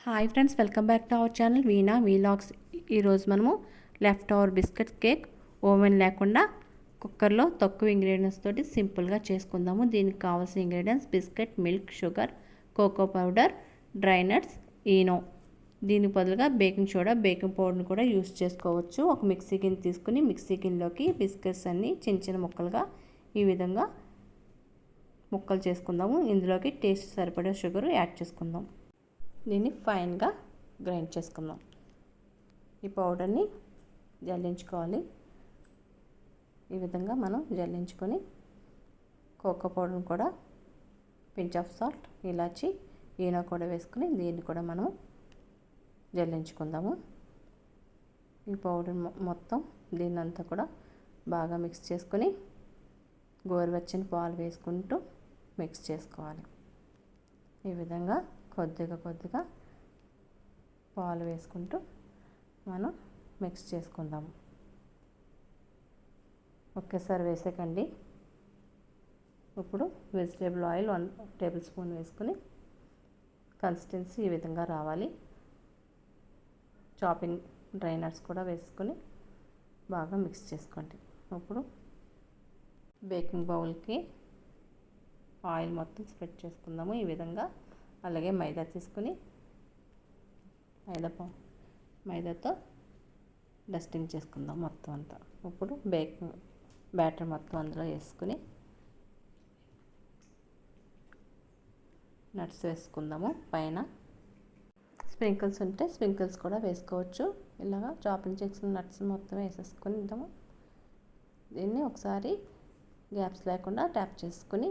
Hi friends, welcome back to our channel Veena vlogs. ఈరోజు మనము left over biscuit cake oven లేకుండా కుక్కర్లో తక్కువ ఇంగ్రీడియంట్స్ తోటి సింపుల్గా చేసుకుందాము. దీనికి కావాల్సిన ingredients biscuit, milk, sugar, cocoa powder, dry nuts, Eno. దీనికి బదులుగా బేకింగ్ సోడా, బేకింగ్ పౌడర్ని కూడా యూస్ చేసుకోవచ్చు. ఒక మిక్సీ గిన్నె తీసుకుని మిక్సీ గిన్నెలోకి బిస్కెట్స్ అన్నీ చిన్న చిన్న ముక్కలుగా ఈ విధంగా ముక్కలు చేసుకుందాము. ఇందులోకి టేస్ట్ సరిపడే షుగర్ యాడ్ చేసుకుందాం. దీన్ని ఫైన్గా గ్రైండ్ చేసుకుందాం. ఈ పౌడర్ని జల్లించుకోవాలి. ఈ విధంగా మనం జల్లించుకొని కోకో పౌడర్ని కూడా pinch of salt, elaichi, Eno కూడా వేసుకుని దీన్ని కూడా మనం జల్లించుకుందాము. ఈ పౌడర్ మొత్తం దీన్నంతా కూడా బాగా మిక్స్ చేసుకొని గోరువెచ్చని పాలు వేసుకుంటూ మిక్స్ చేసుకోవాలి. ఈ విధంగా కొద్దిగా పాలు వేసుకుంటూ మనం మిక్స్ చేసుకుందాము. ఒకేసారి వేసేకండి. ఇప్పుడు వెజిటేబుల్ ఆయిల్ 1 టేబుల్ స్పూన్ వేసుకుని కన్సిస్టెన్సీ ఈ విధంగా రావాలి. చాపింగ్ డ్రై నట్స్ కూడా వేసుకొని బాగా మిక్స్ చేసుకోండి. ఇప్పుడు బేకింగ్ బౌల్కి ఆయిల్ మొత్తం స్ప్రెడ్ చేసుకుందాము. ఈ విధంగా అలాగే మైదా తీసుకుని మైదాతో డస్టింగ్ చేసుకుందాం మొత్తం అంతా. ఇప్పుడు బేకింగ్ బ్యాటర్ మొత్తం అందులో వేసుకుని నట్స్ వేసుకుందాము. పైన స్ప్రింకిల్స్ ఉంటే స్ప్రింకిల్స్ కూడా వేసుకోవచ్చు. ఇలాగా చాపింగ్ చేసిన నట్స్ మొత్తం వేసేసుకుని ఇద్దాము. దీన్ని ఒకసారి గ్యాప్స్ లేకుండా ట్యాప్ చేసుకుని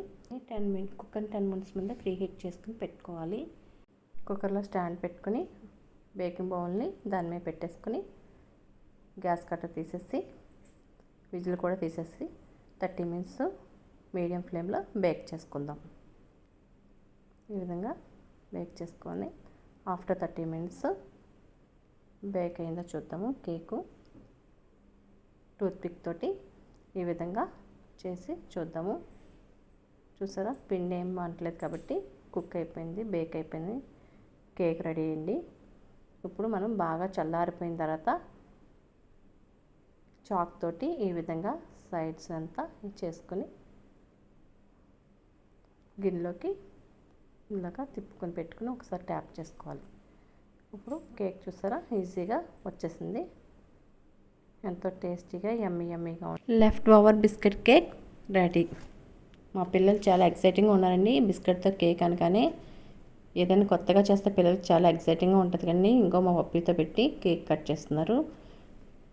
కుక్కర్ని 10 మినిట్స్ ముందే ప్రీ హీట్ చేసుకుని పెట్టుకోవాలి. కుక్కర్లో స్టాండ్ పెట్టుకుని బేకింగ్ బౌల్ని దాని మీద పెట్టేసుకుని గ్యాస్ కట్టర్ తీసేసి విజిల్ కూడా తీసేసి 30 మినిట్స్ మీడియం ఫ్లేమ్లో బేక్ చేసుకుందాం. ఈ విధంగా బేక్ చేసుకొని ఆఫ్టర్ 30 మినిట్స్ బేక్ అయిందో చూద్దాము. కేకు టూత్పిక్ తోటి ఈ విధంగా చేసి చూద్దాము. చూసారా, పిండి ఏం అంటలేదు కాబట్టి కుక్ అయిపోయింది, బేక్ అయిపోయింది, కేక్ రెడీ అయింది. ఇప్పుడు మనం బాగా చల్లారిపోయిన తర్వాత చాక్ తోటి ఈ విధంగా సైడ్స్ అంతా చేసుకొని గిన్నెలోకి ఇలాగా తిప్పుకొని పెట్టుకుని ఒకసారి ట్యాప్ చేసుకోవాలి. ఇప్పుడు కేక్ చూసారా ఈజీగా వచ్చేసింది. ఎంతో టేస్టీగా యమ్మీగా ఉంది. Left over biscuit cake ready. మా పిల్లలు చాలా ఎక్సైటింగ్గా ఉన్నారండి. బిస్కెట్తో కేక్ అనగానే ఏదైనా కొత్తగా చేస్తే పిల్లలకి చాలా ఎక్సైటింగ్గా ఉంటుంది కానీ ఇంకో మా పప్పీతో పెట్టి కేక్ కట్ చేస్తున్నారు.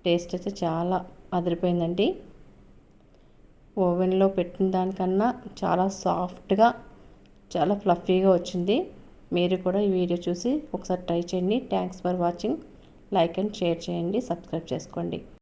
టేస్ట్ అయితే చాలా అదిరిపోయిందండి. ఓవెన్లో పెట్టిన దానికన్నా చాలా సాఫ్ట్గా, చాలా ఫ్లఫీగా వచ్చింది. మీరు కూడా ఈ వీడియో చూసి ఒకసారి ట్రై చేయండి. Thanks for watching. Like and share చేయండి, సబ్స్క్రైబ్ చేసుకోండి.